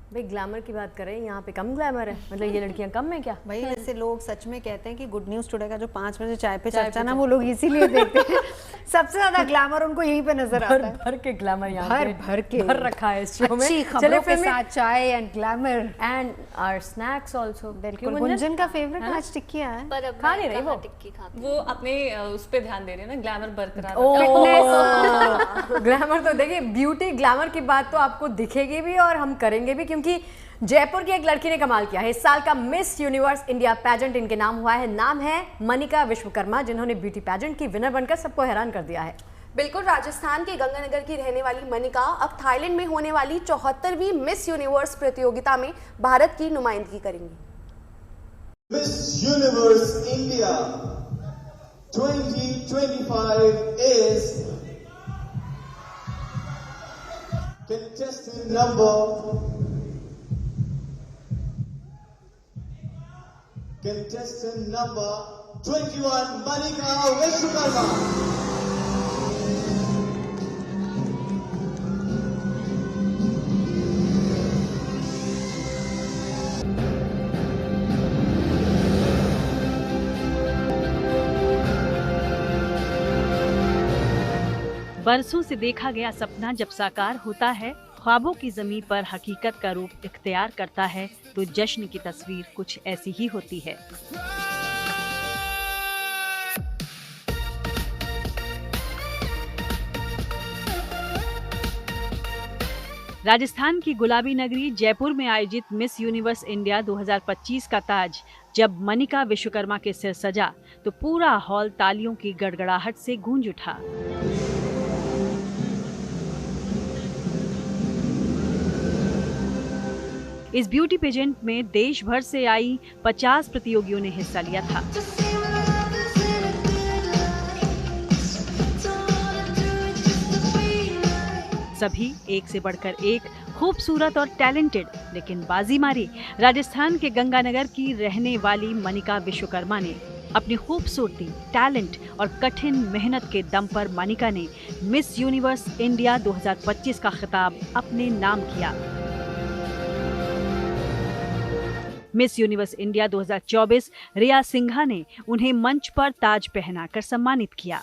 भाई ग्लैमर की बात करें, यहाँ पे कम ग्लैमर है, मतलब ये लड़कियाँ कम है क्या? भाई ऐसे लोग सच में कहते हैं कि गुड न्यूज़ टुडे का जो 5 बजे चाय पे चर्चा ना, वो लोग इसीलिए देखते हैं। सबसे ज्यादा ग्लैमर उनको यहीं पे नजर आता है। भर के ग्लैमर यहाँ पे भर रखा है इस शो में। अच्छी खबरों के साथ chai and glamour and our snacks also. बिल्कुल। गुंजन का फेवरेट आज टिक्कियाँ है, पर अब खा नहीं रही वो टिक्की खाती वो अपने उस पे ध्यान दे रहे हैं ना, ग्लैमर बरकरार ग्लैमर तो देखिए, ब्यूटी ग्लैमर की बात तो आपको दिखेगी भी और हम करेंगे भी, क्योंकि जयपुर की एक लड़की ने कमाल किया है। इस साल का मिस यूनिवर्स इंडिया पैजेंट इनके नाम हुआ है। नाम है मनिका विश्वकर्मा, जिन्होंने ब्यूटी पैजेंट की विनर बनकर सबको हैरान कर दिया है। बिल्कुल, राजस्थान के गंगानगर की रहने वाली मनिका अब थाईलैंड में होने वाली 74वीं मिस यूनिवर्स प्रतियोगिता में भारत की नुमाइंदगी करेंगी। Miss universe India 2025 is contestant number 21 Manika Vishwakarma। बरसों से देखा गया सपना जब साकार होता है, ख्वाबों की ज़मीं पर हकीकत का रूप इख्तियार करता है, तो जश्न की तस्वीर कुछ ऐसी ही होती है। राजस्थान की गुलाबी नगरी जयपुर में आयोजित मिस यूनिवर्स इंडिया 2025 का ताज जब मनिका विश्वकर्मा के सिर सजा, तो पूरा हॉल तालियों की गड़गड़ाहट से गूंज उठा। इस ब्यूटी पेजेंट में देश भर से आई 50 प्रतियोगियों ने हिस्सा लिया था। सभी एक से बढ़कर एक खूबसूरत और टैलेंटेड, लेकिन बाजी मारी राजस्थान के गंगानगर की रहने वाली मनिका विश्वकर्मा ने। अपनी खूबसूरती, टैलेंट और कठिन मेहनत के दम पर मनिका ने मिस यूनिवर्स इंडिया 2025 का खिताब अपने नाम किया। मिस यूनिवर्स इंडिया 2024 रिया सिंघा ने उन्हें मंच पर ताज पहनाकर सम्मानित किया।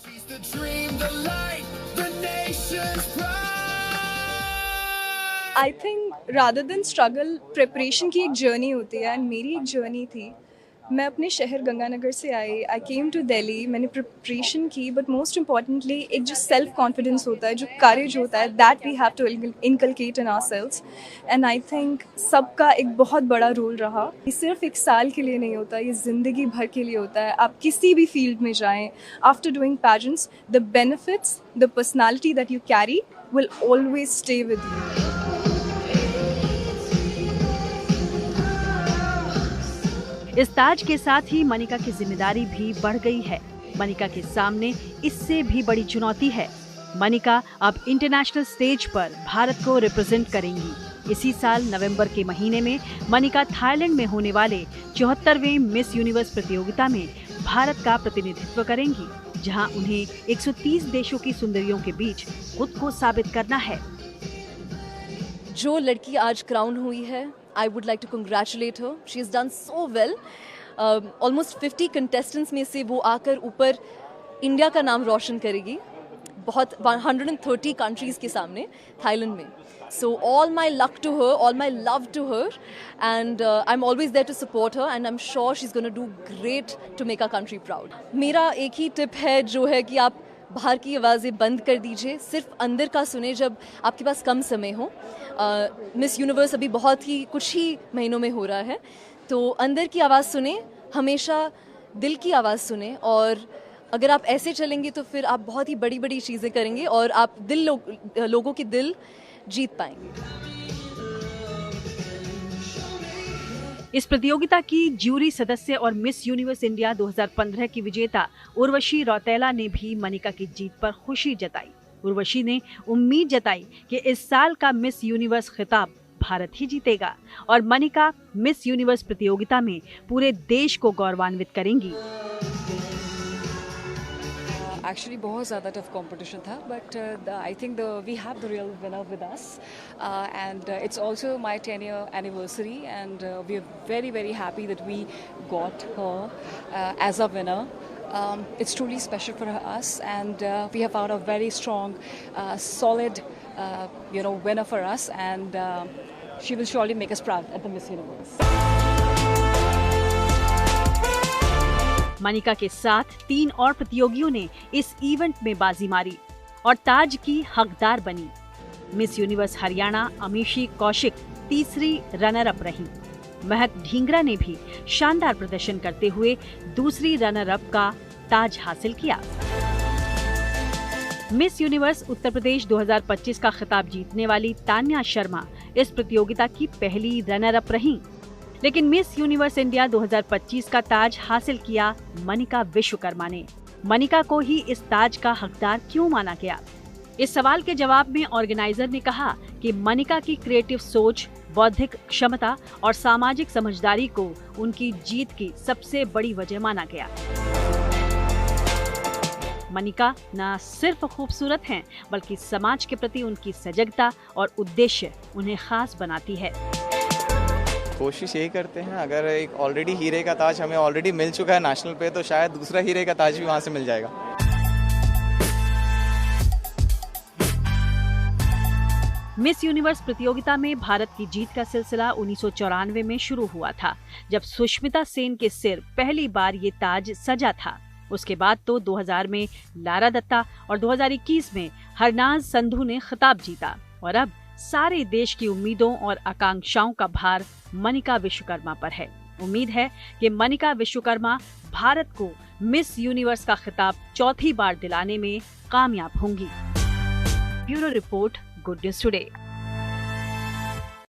I think rather than struggle, preparation की एक जर्नी होती है, एंड मेरी एक जर्नी थी। मैं अपने शहर गंगानगर से आई केम टू दिल्ली, मैंने प्रिपरेशन की, बट मोस्ट इम्पॉर्टेंटली एक जो सेल्फ कॉन्फिडेंस होता है, जो करेज होता है, that we have to inculcate in ourselves. And I think सबका एक बहुत बड़ा रोल रहा। ये सिर्फ एक साल के लिए नहीं होता, ये ज़िंदगी भर के लिए होता है। आप किसी भी फील्ड में जाएं, after doing pageants, the benefits, the personality that you carry will always stay with you. इस ताज के साथ ही मनिका की जिम्मेदारी भी बढ़ गई है। मनिका के सामने इससे भी बड़ी चुनौती है। मनिका अब इंटरनेशनल स्टेज पर भारत को रिप्रेजेंट करेंगी। इसी साल नवंबर के महीने में मनिका थाईलैंड में होने वाले 74वें मिस यूनिवर्स प्रतियोगिता में भारत का प्रतिनिधित्व करेंगी, जहां उन्हें 130 देशों की सुंदरियों के बीच खुद को साबित करना है। जो लड़की आज क्राउन हुई है, I would like to congratulate her. She has done so well. Almost 50 contestants में से वो आकर ऊपर इंडिया का नाम रोशन करेगी, बहुत 130 countries के सामने थाईलैंड में। So all my luck to her, all my love to her, and I'm always there to support her, and I'm sure she's going to do great to make our country proud. मेरा एक ही tip है, जो है कि आप बाहर की आवाज़ें बंद कर दीजिए, सिर्फ अंदर का सुने जब आपके पास कम समय हो। मिस यूनिवर्स अभी बहुत ही कुछ ही महीनों में हो रहा है, तो अंदर की आवाज़ सुने, हमेशा दिल की आवाज़ सुने, और अगर आप ऐसे चलेंगे तो फिर आप बहुत ही बड़ी बड़ी चीज़ें करेंगे और आप लोगों के दिल जीत पाएंगे। इस प्रतियोगिता की ज्यूरी सदस्य और मिस यूनिवर्स इंडिया 2015 की विजेता उर्वशी रौतेला ने भी मनिका की जीत पर खुशी जताई। उर्वशी ने उम्मीद जताई कि इस साल का मिस यूनिवर्स खिताब भारत ही जीतेगा और मनिका मिस यूनिवर्स प्रतियोगिता में पूरे देश को गौरवान्वित करेंगी। एक्चुअली बहुत ज़्यादा टफ कंपटीशन था, but I think we have the real winner with us, and it's also my 10-year anniversary, and we are very very happy that we got her as a winner. It's truly special for us, and we have found a very strong, solid, winner for us, and she will surely make us proud at the Miss Universe. Manika के साथ 3 और प्रतियोगियों ने इस event में बाजी मारी और ताज की हकदार बनी. मिस यूनिवर्स हरियाणा अमीशी कौशिक तीसरी रनर अप रही. महक ढींगरा ने भी शानदार प्रदर्शन करते हुए दूसरी रनर अप का ताज हासिल किया. मिस यूनिवर्स उत्तर प्रदेश 2025 का खिताब जीतने वाली तान्या शर्मा इस प्रतियोगिता की पहली रनर अप रहीं. लेकिन मिस यूनिवर्स इंडिया 2025 का ताज हासिल किया मनिका विश्वकर्मा ने. मनिका को ही इस ताज का हकदार क्यों माना गया? इस सवाल के जवाब में ऑर्गेनाइजर ने कहा कि मनिका की क्रिएटिव सोच, बौद्धिक क्षमता और सामाजिक समझदारी को उनकी जीत की सबसे बड़ी वजह माना गया. मनिका न सिर्फ खूबसूरत हैं, बल्कि समाज के प्रति उनकी सजगता और उद्देश्य उन्हें खास बनाती है. कोशिश यही करते हैं, अगर एक ऑलरेडी हीरे का ताज हमें ऑलरेडी मिल चुका है नेशनल पे, तो शायद दूसरा हीरे का ताज भी वहाँ से मिल जाएगा. मिस यूनिवर्स प्रतियोगिता में भारत की जीत का सिलसिला 1994 में शुरू हुआ था, जब सुष्मिता सेन के सिर पहली बार ये ताज सजा था. उसके बाद तो 2000 में लारा दत्ता और 2021 में हरनाज संधू ने खिताब जीता, और अब सारे देश की उम्मीदों और आकांक्षाओं का भार मनिका विश्वकर्मा पर है. उम्मीद है कि मनिका विश्वकर्मा भारत को मिस यूनिवर्स का खिताब चौथी बार दिलाने में कामयाब होंगी. Bureau report, good news today.